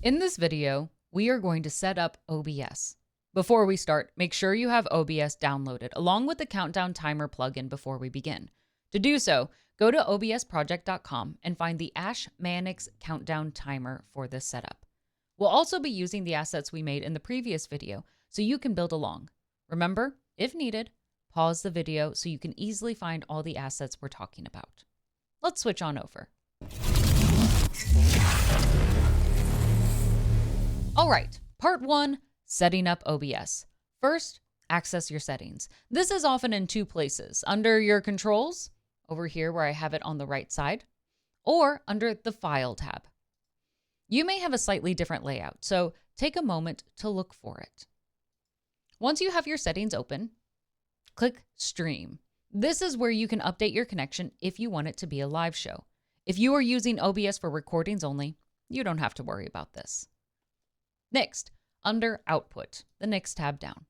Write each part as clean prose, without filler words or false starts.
In this video, we are going to set up OBS. Before we start, make sure you have OBS downloaded along with the countdown timer plugin before we begin. To do so, go to obsproject.com and find the Ashmanix countdown timer for this setup. We'll also be using the assets we made in the previous video so you can build along. Remember, if needed, pause the video so you can easily find all the assets we're talking about. Let's switch on over. All right, part 1, setting up OBS. First, access your settings. This is often in two places, under your controls, over here where I have it on the right side, or under the File tab. You may have a slightly different layout, so take a moment to look for it. Once you have your settings open, click Stream. This is where you can update your connection if you want it to be a live show. If you are using OBS for recordings only, you don't have to worry about this. Next, under Output, the next tab down,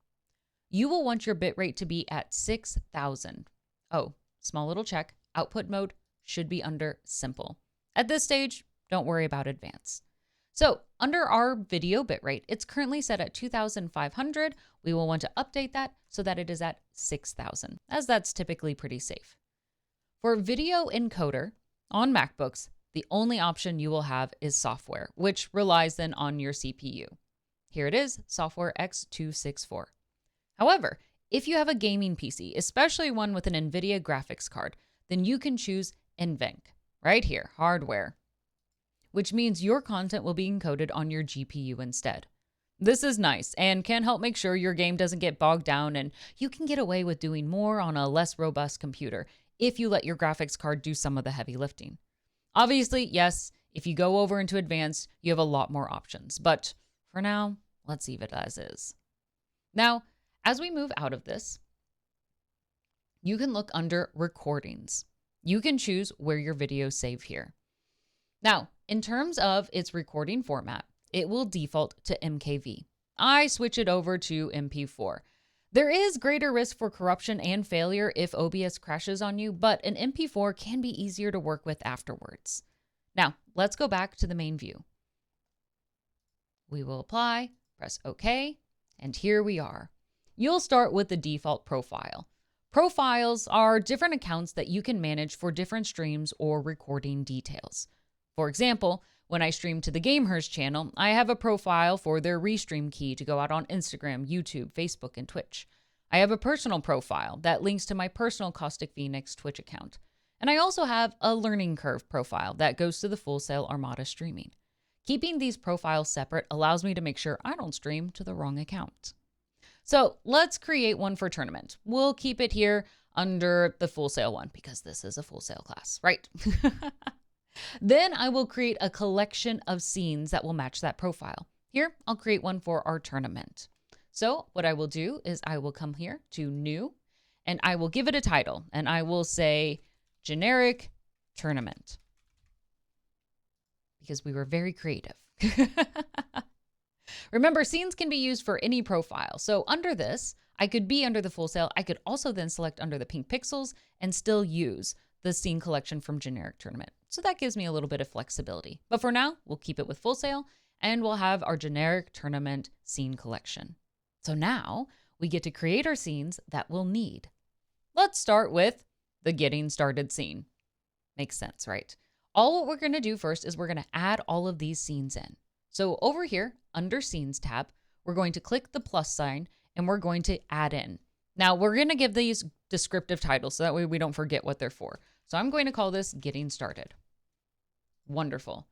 you will want your bitrate to be at 6,000. Oh, small little check, output mode should be under Simple. At this stage, don't worry about Advanced. So under our video bitrate, it's currently set at 2,500. We will want to update that so that it is at 6,000, as that's typically pretty safe. For video encoder on MacBooks, the only option you will have is software, which relies then on your CPU. Here it is, software X264. However, if you have a gaming PC, especially one with an NVIDIA graphics card, then you can choose NVENC, right here, hardware, which means your content will be encoded on your GPU instead. This is nice and can help make sure your game doesn't get bogged down and you can get away with doing more on a less robust computer if you let your graphics card do some of the heavy lifting. Obviously, yes, if you go over into advanced, you have a lot more options, but for now, let's leave it as is. Now, as we move out of this, you can look under recordings. You can choose where your videos save here. Now, in terms of its recording format, it will default to MKV. I switch it over to MP4. There is greater risk for corruption and failure if OBS crashes on you, but an MP4 can be easier to work with afterwards. Now, let's go back to the main view. We will apply, press OK, and here we are. You'll start with the default profile. Profiles are different accounts that you can manage for different streams or recording details. For example, when I stream to the Gamers channel, I have a profile for their restream key to go out on Instagram, YouTube, Facebook, and Twitch. I have a personal profile that links to my personal Caustic Phoenix Twitch account. And I also have a learning curve profile that goes to the Full Sail Armada streaming. Keeping these profiles separate allows me to make sure I don't stream to the wrong account. So let's create one for tournament. We'll keep it here under the Full Sail one because this is a Full Sail class, right? Then I will create a collection of scenes that will match that profile. Here, I'll create one for our tournament. So what I will do is I will come here to New, and I will give it a title, and I will say Generic Tournament, because we were very creative. Remember, scenes can be used for any profile. So under this, I could be under the Full Sail. I could also then select under the pink pixels and still use the scene collection from Generic Tournament. So that gives me a little bit of flexibility. But for now, we'll keep it with Full Sail and we'll have our Generic Tournament scene collection. So now we get to create our scenes that we'll need. Let's start with the getting started scene. Makes sense, right? All what we're going to do first is we're going to add all of these scenes in. So over here under Scenes tab, we're going to click the plus sign and we're going to add in. Now we're going to give these descriptive titles so that way we don't forget what they're for. So I'm going to call this Getting Started. Wonderful.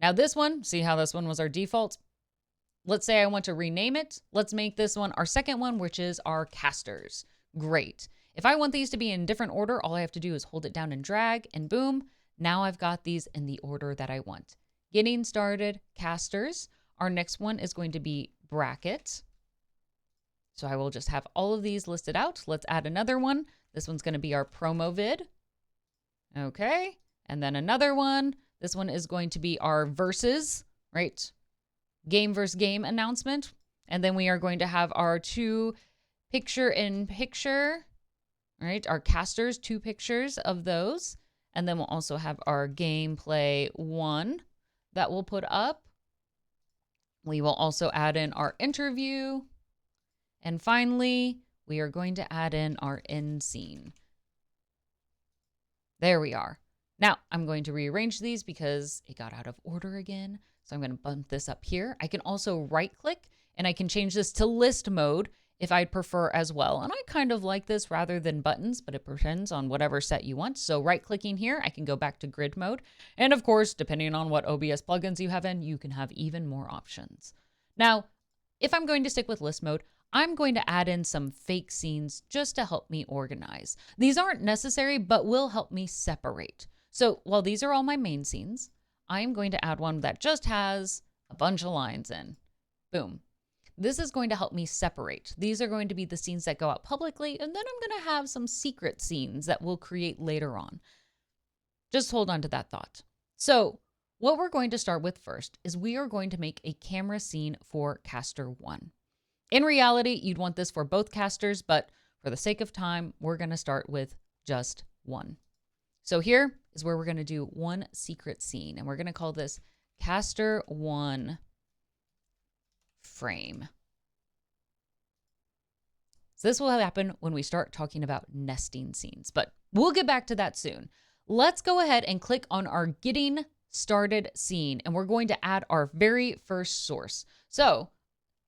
Now this one, see how this one was our default? Let's say I want to rename it. Let's make this one our second one, which is our casters. Great. If I want these to be in different order, all I have to do is hold it down and drag and boom. Now I've got these in the order that I want. Getting Started, casters. Our next one is going to be bracket. So I will just have all of these listed out. Let's add another one. This one's going to be our promo vid. Okay. And then another one. This one is going to be our versus, right? Game versus game announcement. And then we are going to have our 2 picture-in-picture, right? Our casters, 2 pictures of those. And then we'll also have our gameplay 1 that we'll put up. We will also add in our interview. And finally, we are going to add in our end scene. There we are. Now I'm going to rearrange these because it got out of order again. So I'm going to bump this up here. I can also right click and I can change this to list mode if I'd prefer as well. And I kind of like this rather than buttons, but it depends on whatever set you want. So right clicking here, I can go back to grid mode. And of course, depending on what OBS plugins you have in, you can have even more options. Now, if I'm going to stick with list mode, I'm going to add in some fake scenes just to help me organize. These aren't necessary, but will help me separate. So while these are all my main scenes, I am going to add one that just has a bunch of lines in. Boom. This is going to help me separate. These are going to be the scenes that go out publicly, and then I'm going to have some secret scenes that we'll create later on. Just hold on to that thought. So what we're going to start with first is we are going to make a camera scene for caster 1. In reality, you'd want this for both casters, but for the sake of time, we're going to start with just one. So here is where we're going to do one secret scene, and we're going to call this caster 1 frame. So this will happen when we start talking about nesting scenes, but we'll get back to that soon. Let's go ahead and click on our getting started scene, and we're going to add our very first source. So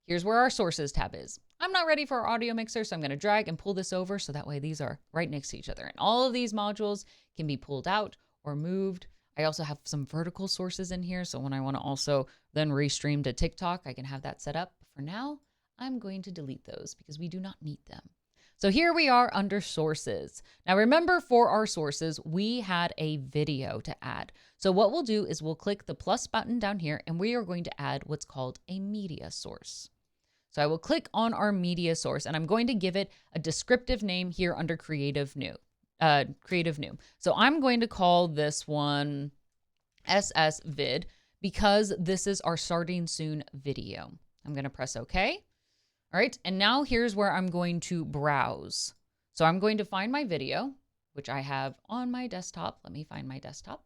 here's where our sources tab is. I'm not ready for our audio mixer, so I'm going to drag and pull this over so that way these are right next to each other. And all of these modules can be pulled out or moved. I also have some vertical sources in here, so when I want to also then restream to TikTok, I can have that set up. For now, I'm going to delete those because we do not need them. So here we are under sources. Now remember, for our sources, we had a video to add. So what we'll do is we'll click the plus button down here and we are going to add what's called a media source. So I will click on our media source and I'm going to give it a descriptive name here under creative new. So I'm going to call this one SS vid because this is our starting soon video. I'm going to press OK. All right, and now here's where I'm going to browse. So I'm going to find my video, which I have on my desktop. Let me find my desktop.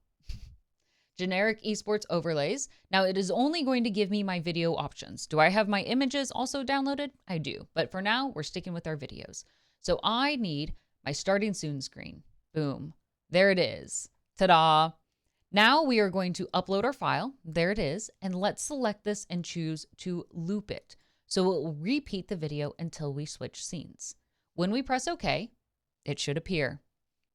Generic esports overlays. Now it is only going to give me my video options. Do I have my images also downloaded? I do, but for now we're sticking with our videos. So I need my starting soon screen. Boom, there it is. Ta-da. Now we are going to upload our file. There it is. And let's select this and choose to loop it. So it will repeat the video until we switch scenes. When we press OK, it should appear.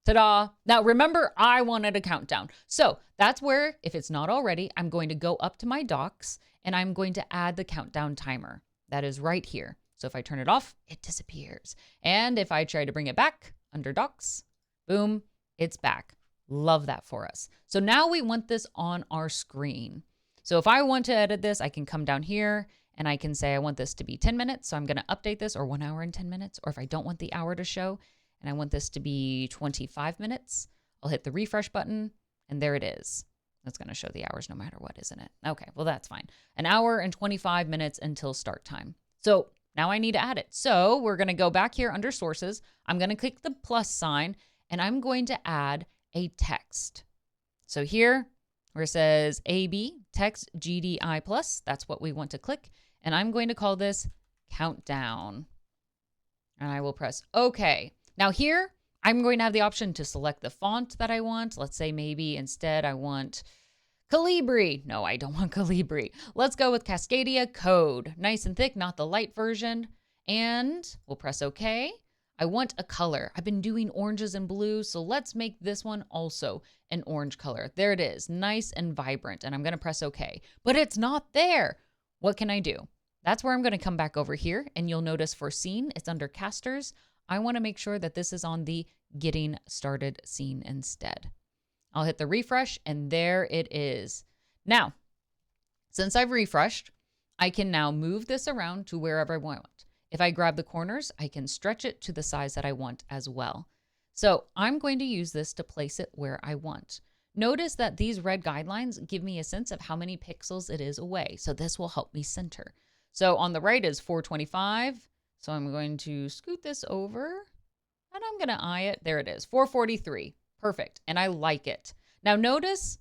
Ta-da! Now remember, I wanted a countdown. So that's where, if it's not already, I'm going to go up to my docs and I'm going to add the countdown timer. That is right here. So if I turn it off, it disappears. And if I try to bring it back under docs, boom, it's back. Love that for us. So now we want this on our screen. So if I want to edit this, I can come down here and I can say I want this to be 10 minutes. So I'm going to update this, or 1 hour and 10 minutes. Or if I don't want the hour to show and I want this to be 25 minutes, I'll hit the refresh button and there it is. That's going to show the hours no matter what, isn't it? Okay, well, that's fine. 1 hour and 25 minutes until start time. So now I need to add it. So we're going to go back here under sources. I'm going to click the plus sign and I'm going to add a text. So here where it says AB text GDI plus, that's what we want to click. And I'm going to call this countdown. And I will press OK. Now here, I'm going to have the option to select the font that I want. Let's say maybe instead I want Calibri. No, I don't want Calibri. Let's go with Cascadia Code. Nice and thick, not the light version. And we'll press OK. I want a color. I've been doing oranges and blues, so let's make this one also an orange color. There it is, nice and vibrant, and I'm gonna press OK. But it's not there. What can I do? That's where I'm gonna come back over here, and you'll notice for scene, it's under casters. I wanna make sure that this is on the getting started scene instead. I'll hit the refresh, and there it is. Now, since I've refreshed, I can now move this around to wherever I want. If I grab the corners, I can stretch it to the size that I want as well. So I'm going to use this to place it where I want. Notice that these red guidelines give me a sense of how many pixels it is away. So this will help me center. So on the right is 425. So I'm going to scoot this over and I'm going to eye it. There it is, 443. Perfect. And I like it. Now notice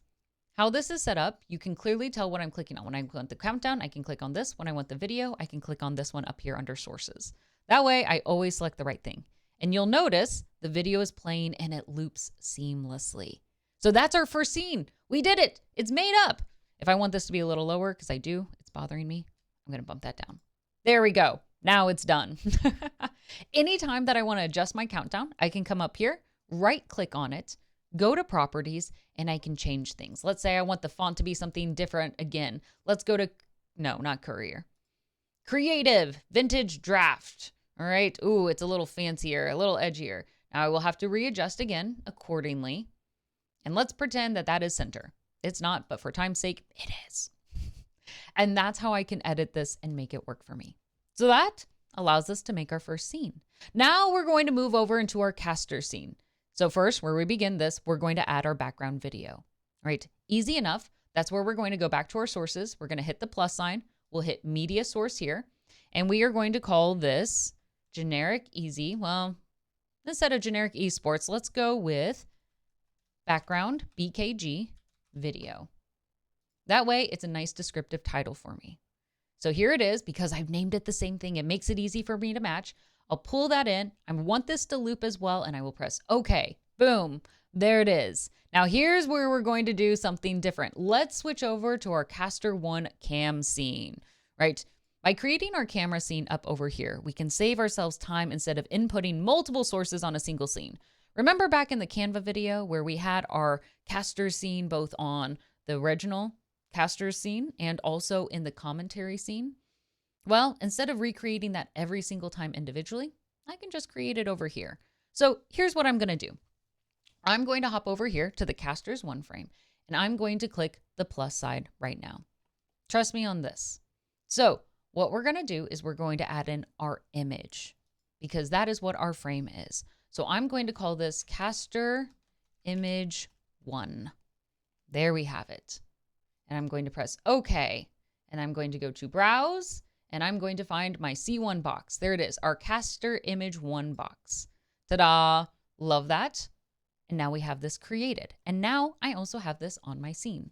How this is set up, you can clearly tell what I'm clicking on. When I want the countdown, I can click on this. When I want the video, I can click on this one up here under sources. That way, I always select the right thing. And you'll notice the video is playing and it loops seamlessly. So that's our first scene. We did it. It's made up. If I want this to be a little lower, because I do, it's bothering me, I'm going to bump that down. There we go. Now it's done. Anytime that I want to adjust my countdown, I can come up here, right click on it, go to properties, and I can change things. Let's say I want the font to be something different again. Let's go to, no, not courier. Creative, vintage draft. All right. Ooh, it's a little fancier, a little edgier. Now I will have to readjust again accordingly. And let's pretend that that is center. It's not, but for time's sake, it is. And that's how I can edit this and make it work for me. So that allows us to make our first scene. Now we're going to move over into our caster scene. So first, where we begin this, we're going to add our background video. All right, easy enough. That's where we're going to go back to our sources. We're going to hit the plus sign. We'll hit media source here. And we are going to call this generic easy. Well, instead of generic esports, let's go with background BKG video. That way, it's a nice descriptive title for me. So here it is, because I've named it the same thing. It makes it easy for me to match. I'll pull that in. I want this to loop as well, and I will press OK. Boom. There it is. Now here's where we're going to do something different. Let's switch over to our Caster 1 cam scene, right? By creating our camera scene up over here, we can save ourselves time instead of inputting multiple sources on a single scene. Remember back in the Canva video where we had our caster scene both on the original caster scene and also in the commentary scene? Well, instead of recreating that every single time individually, I can just create it over here. So here's what I'm going to do. I'm going to hop over here to the caster's 1 frame, and I'm going to click the plus side right now. Trust me on this. So what we're going to do is we're going to add in our image, because that is what our frame is. So I'm going to call this caster image 1. There we have it. And I'm going to press OK. And I'm going to go to browse, and I'm going to find my C1 box. There it is, our caster image 1 box. Ta-da! Love that. And now we have this created. And now I also have this on my scene.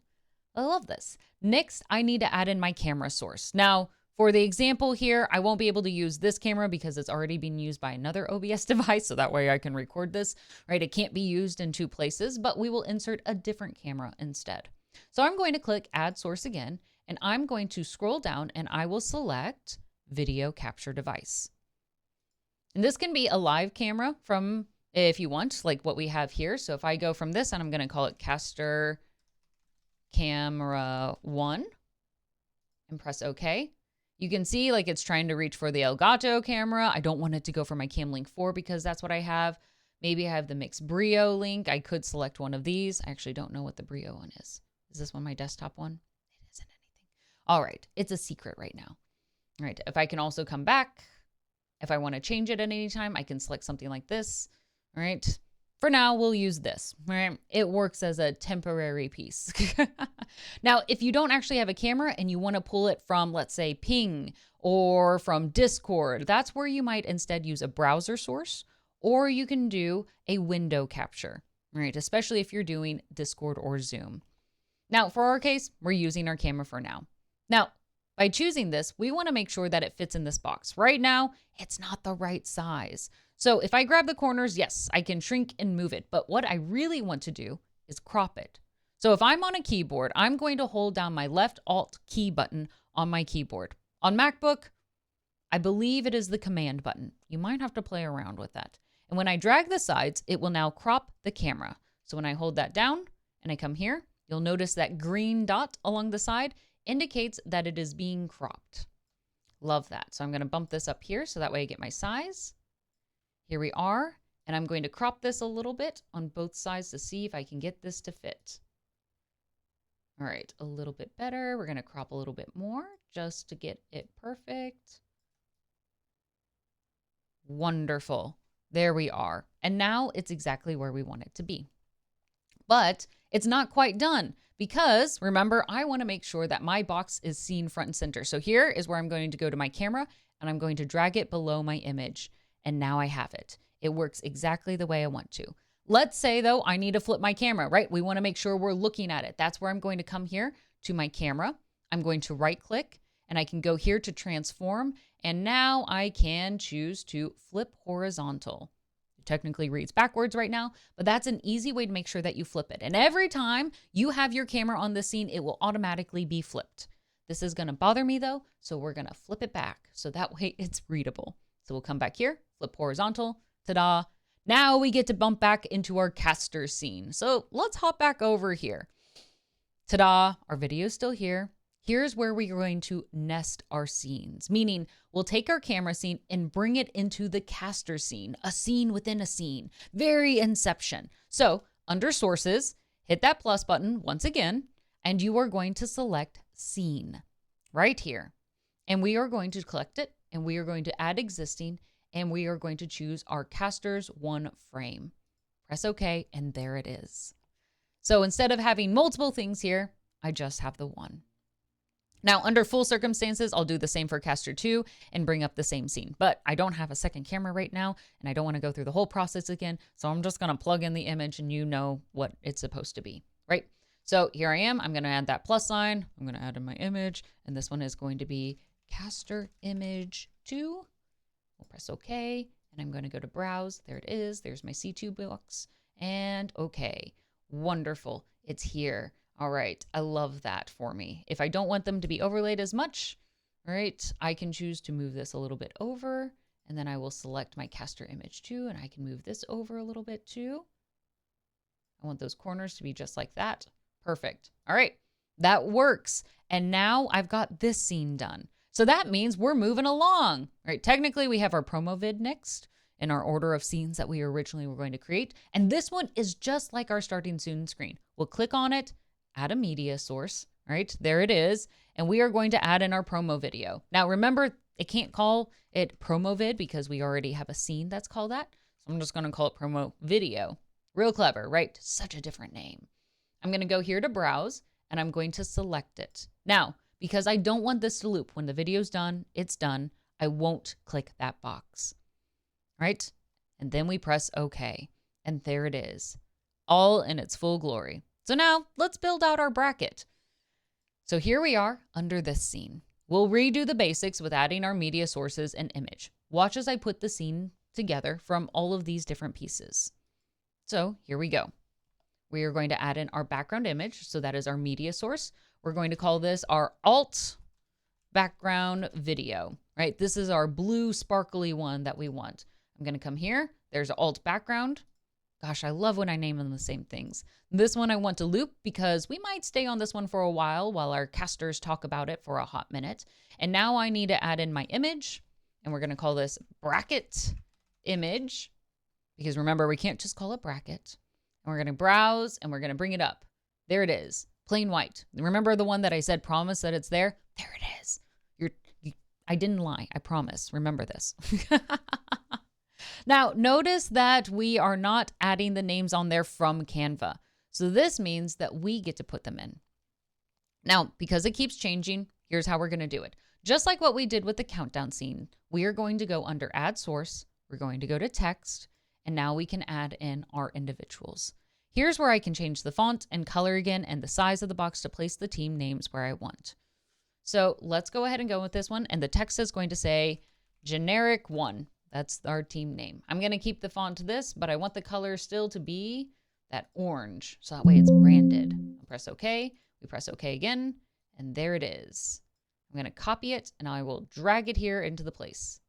I love this. Next, I need to add in my camera source. Now, for the example here, I won't be able to use this camera because it's already being used by another OBS device, so that way I can record this, right? It can't be used in 2 places, but we will insert a different camera instead. So I'm going to click Add Source again, and I'm going to scroll down and I will select Video Capture Device. And this can be a live camera from, if you want, like what we have here. So if I go from this, and I'm going to call it Caster Camera 1 and press OK. You can see like it's trying to reach for the Elgato camera. I don't want it to go for my Camlink 4 because that's what I have. Maybe I have the Mix Brio link. I could select one of these. I actually don't know what the Brio one is. Is this one my desktop one? It isn't anything. All right. It's a secret right now. All right. If I can also come back, if I want to change it at any time, I can select something like this. All right. For now, we'll use this. All right. It works as a temporary piece. Now, if you don't actually have a camera and you want to pull it from, let's say, Ping or from Discord, that's where you might instead use a browser source, or you can do a window capture, right? Especially if you're doing Discord or Zoom. Now, for our case, we're using our camera for now. Now, by choosing this, we want to make sure that it fits in this box. Right now, it's not the right size. So if I grab the corners, yes, I can shrink and move it. But what I really want to do is crop it. So if I'm on a keyboard, I'm going to hold down my left Alt key button on my keyboard. On MacBook, I believe it is the Command button. You might have to play around with that. And when I drag the sides, it will now crop the camera. So when I hold that down and I come here, you'll notice that green dot along the side indicates that it is being cropped. Love that. So I'm going to bump this up here so that way I get my size. Here we are. And I'm going to crop this a little bit on both sides to see if I can get this to fit. All right, a little bit better. We're going to crop a little bit more just to get it perfect. Wonderful. There we are. And now it's exactly where we want it to be. But it's not quite done because remember, I want to make sure that my box is seen front and center. So here is where I'm going to go to my camera and I'm going to drag it below my image. And now I have it. It works exactly the way I want to. Let's say though, I need to flip my camera, right? We want to make sure we're looking at it. That's where I'm going to come here to my camera. I'm going to right click and I can go here to transform. And now I can choose to flip horizontal. It technically reads backwards right now, but that's an easy way to make sure that you flip it. And every time you have your camera on this scene, it will automatically be flipped. This is going to bother me though, so we're going to flip it back so that way it's readable. So we'll come back here, flip horizontal, ta-da. Now we get to bump back into our caster scene. So let's hop back over here. Ta-da, our video is still here. Here's where we're going to nest our scenes, meaning we'll take our camera scene and bring it into the caster scene, a scene within a scene. Very Inception. So under sources, hit that plus button once again, and you are going to select scene right here. And we are going to collect it, and we are going to add existing, and we are going to choose our caster's one frame. Press OK, and there it is. So instead of having multiple things here, I just have the one. Now, under full circumstances, I'll do the same for caster 2 and bring up the same scene. But I don't have a second camera right now, and I don't want to go through the whole process again. So I'm just going to plug in the image, and you know what it's supposed to be, right? So here I am. I'm going to add that plus sign. I'm going to add in my image, and this one is going to be caster image 2. We'll press OK, and I'm going to go to browse. There it is. There's my C2 box, and OK. Wonderful. It's here. All right, I love that for me. If I don't want them to be overlaid as much, all right, I can choose to move this a little bit over, and then I will select my caster image 2, and I can move this over a little bit too. I want those corners to be just like that. Perfect. All right, that works. And now I've got this scene done. So that means we're moving along. All right, technically we have our promo vid next in our order of scenes that we originally were going to create. And this one is just like our starting soon screen. We'll click on it, add a media source, right? There it is. And we are going to add in our promo video. Now remember, it can't call it promo vid because we already have a scene that's called that. So I'm just going to call it promo video. Real clever, right? Such a different name. I'm going to go here to browse and I'm going to select it. Now, because I don't want this to loop, when the video's done, it's done. I won't click that box, right? And then we press OK. And there it is, all in its full glory. So now let's build out our bracket. So here we are under this scene. We'll redo the basics with adding our media sources and image. Watch as I put the scene together from all of these different pieces. So here we go. We are going to add in our background image. So that is our media source. We're going to call this our alt background video, right? This is our blue sparkly one that we want. I'm going to come here. There's alt background. Gosh, I love when I name them the same things. This one I want to loop because we might stay on this one for a while our casters talk about it for a hot minute. And now I need to add in my image, and we're going to call this bracket image because remember, we can't just call it bracket. And we're going to browse and we're going to bring it up. There it is, plain white. Remember the one that I said promise that it's there? There it is. I didn't lie. I promise. Remember this. Now, notice that we are not adding the names on there from Canva. So this means that we get to put them in. Now, because it keeps changing, here's how we're going to do it. Just like what we did with the countdown scene, we are going to go under Add Source. We're going to go to Text, and now we can add in our individuals. Here's where I can change the font and color again and the size of the box to place the team names where I want. So let's go ahead and go with this one. And the text is going to say generic 1. That's our team name. I'm going to keep the font to this, but I want the color still to be that orange. So that way it's branded. I'll press OK. We press OK again. And there it is. I'm going to copy it and I will drag it here into the place.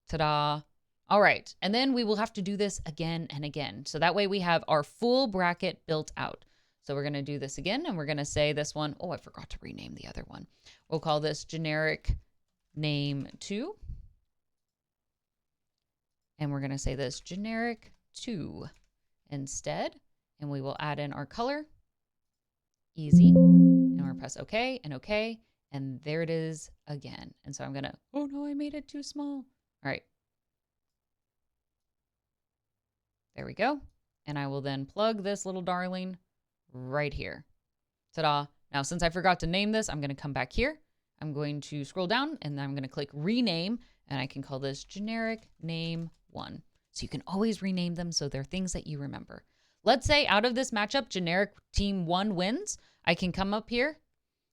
Ta-da. All right. And then we will have to do this again and again. So that way we have our full bracket built out. So we're going to do this again and we're going to say this one. Oh, I forgot to rename the other one. We'll call this generic name 2. And we're going to say this generic 2 instead. And we will add in our color. Easy. And we'll press OK and OK. And there it is again. And so I'm going to, oh no, I made it too small. All right. There we go. And I will then plug this little darling right here. Ta-da. Now, since I forgot to name this, I'm going to come back here. I'm going to scroll down and I'm going to click rename. And I can call this generic name 1. So you can always rename them so they're things that you remember. Let's say out of this matchup, generic team 1 wins. I can come up here,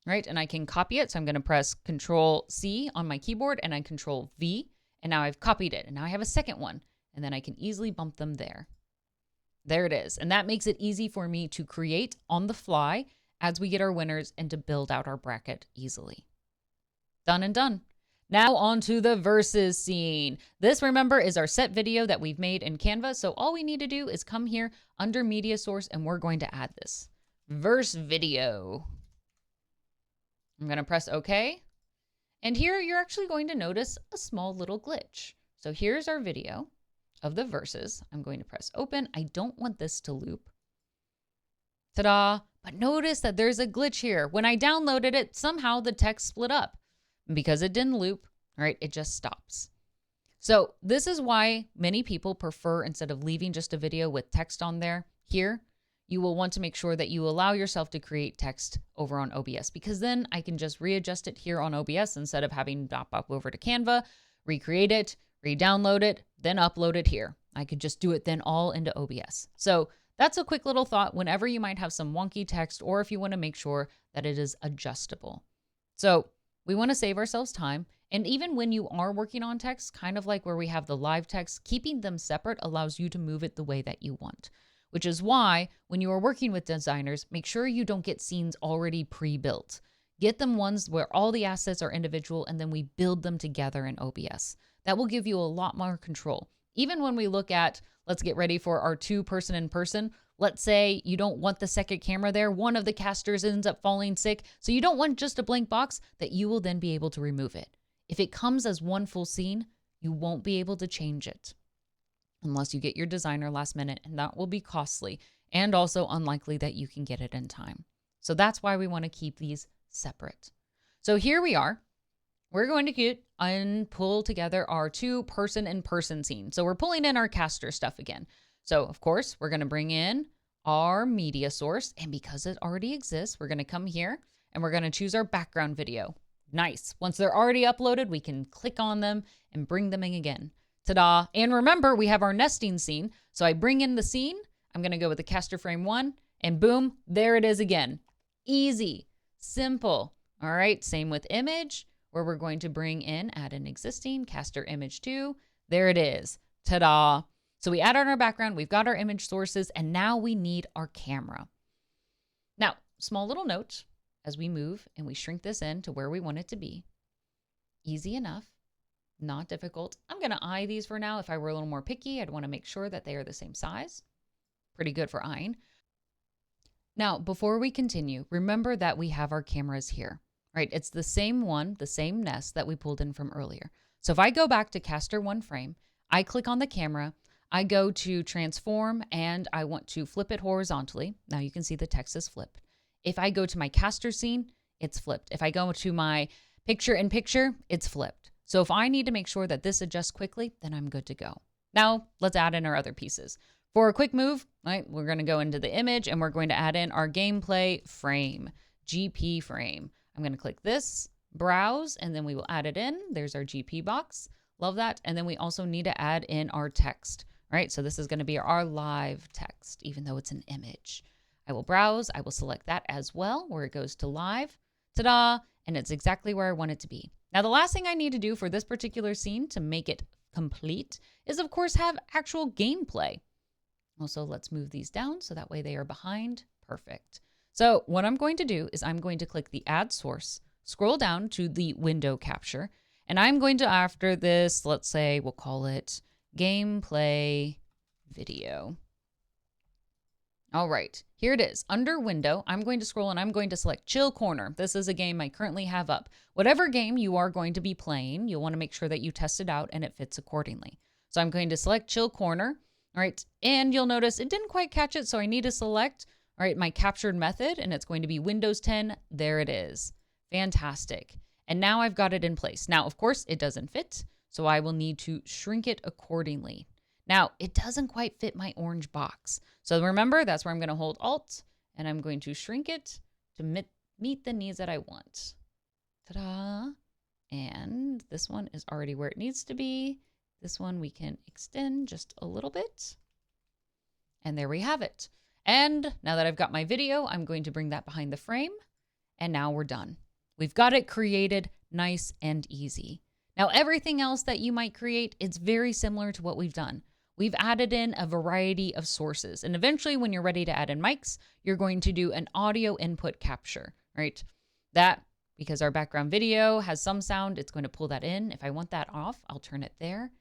right? And I can copy it. So I'm going to press Control C on my keyboard and I Control V. And now I've copied it. And now I have a second one. And then I can easily bump them there. There it is. And that makes it easy for me to create on the fly as we get our winners and to build out our bracket easily. Done and done. Now on to the versus scene. This, remember, is our set video that we've made in Canva. So all we need to do is come here under media source and we're going to add this verse video. I'm going to press OK. And here you're actually going to notice a small little glitch. So here's our video of the verses. I'm going to press open. I don't want this to loop. Ta-da! But notice that there's a glitch here. When I downloaded it, somehow the text split up. Because it didn't loop, right? It just stops. So this is why many people prefer, instead of leaving just a video with text on there, here, you will want to make sure that you allow yourself to create text over on OBS, because then I can just readjust it here on OBS instead of having to pop over to Canva, recreate it, re-download it, then upload it here. I could just do it then all into OBS. So that's a quick little thought whenever you might have some wonky text, or if you want to make sure that it is adjustable. So we want to save ourselves time. And even when you are working on text, kind of like where we have the live text, keeping them separate allows you to move it the way that you want, which is why when you are working with designers, make sure you don't get scenes already pre-built. Get them ones where all the assets are individual and then we build them together in OBS. That will give you a lot more control. Even when we look at, let's get ready for our 2-person in person. Let's say you don't want the second camera there. One of the casters ends up falling sick. So you don't want just a blank box that you will then be able to remove it. If it comes as one full scene, you won't be able to change it unless you get your designer last minute, and that will be costly and also unlikely that you can get it in time. So that's why we want to keep these separate. So here we are. We're going to get and pull together our 2-person in person scene. So we're pulling in our caster stuff again. So of course, we're going to bring in our media source, and because it already exists, we're going to come here and we're going to choose our background video. Nice. Once they're already uploaded, we can click on them and bring them in again. Ta-da. And remember, we have our nesting scene. So I bring in the scene. I'm going to go with the caster frame 1 and boom, there it is again. Easy, simple. All right. Same with image, where we're going to bring in, add an existing caster image 2. There it is. Ta-da. So we add on our background, we've got our image sources, and now we need our camera. Now, small little note, as we move and we shrink this in to where we want it to be. Easy enough, not difficult. I'm going to eye these for now. If I were a little more picky, I'd want to make sure that they are the same size. Pretty good for eyeing. Now, before we continue, remember that we have our cameras here, right? It's the same one, the same nest that we pulled in from earlier. So if I go back to caster 1 frame, I click on the camera, I go to transform and I want to flip it horizontally. Now you can see the text is flipped. If I go to my caster scene, it's flipped. If I go to my picture in picture, it's flipped. So if I need to make sure that this adjusts quickly, then I'm good to go. Now let's add in our other pieces. For a quick move, right, we're going to go into the image and we're going to add in our gameplay frame, GP frame. I'm going to click this, browse, and then we will add it in. There's our GP box. Love that. And then we also need to add in our text. Right, so this is going to be our live text, even though it's an image. I will browse. I will select that as well, where it goes to live. Ta-da! And it's exactly where I want it to be. Now, the last thing I need to do for this particular scene to make it complete is, of course, have actual gameplay. Also, let's move these down so that way they are behind. Perfect. So what I'm going to do is I'm going to click the add source, scroll down to the window capture, and I'm going to, after this, let's say we'll call it gameplay video. All right, here it is. Under window, I'm going to scroll and I'm going to select Chill Corner. This is a game I currently have up. Whatever game you are going to be playing, you'll want to make sure that you test it out and it fits accordingly. So I'm going to select Chill Corner. All right, and you'll notice it didn't quite catch it, so I need to select, all right, my captured method, and it's going to be Windows 10. There it is. Fantastic. And now I've got it in place. Now, of course, it doesn't fit. So I will need to shrink it accordingly. Now, it doesn't quite fit my orange box. So remember, that's where I'm going to hold Alt, and I'm going to shrink it to meet the needs that I want. Ta-da! And this one is already where it needs to be. This one we can extend just a little bit. And there we have it. And now that I've got my video, I'm going to bring that behind the frame. And now we're done. We've got it created nice and easy. Now, everything else that you might create, it's very similar to what we've done. We've added in a variety of sources. And eventually, when you're ready to add in mics, you're going to do an audio input capture, right? That, because our background video has some sound, it's going to pull that in. If I want that off, I'll turn it there.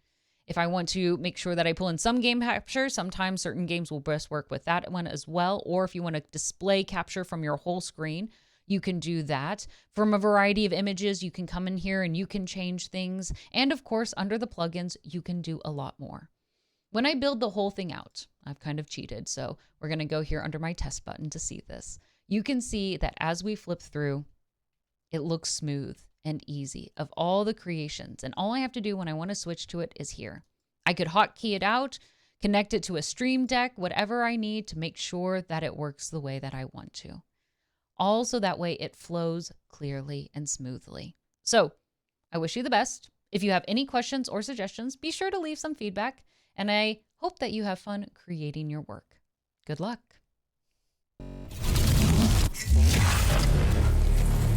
If I want to make sure that I pull in some game capture, sometimes certain games will best work with that one as well. Or if you want to display capture from your whole screen, you can do that. From a variety of images, you can come in here and you can change things. And of course, under the plugins, you can do a lot more. When I build the whole thing out, I've kind of cheated. So we're going to go here under my test button to see this. You can see that as we flip through, it looks smooth and easy of all the creations. And all I have to do when I want to switch to it is here. I could hotkey it out, connect it to a Stream Deck, whatever I need to make sure that it works the way that I want to. All so that way it flows clearly and smoothly. So I wish you the best. If you have any questions or suggestions, be sure to leave some feedback. And I hope that you have fun creating your work. Good luck.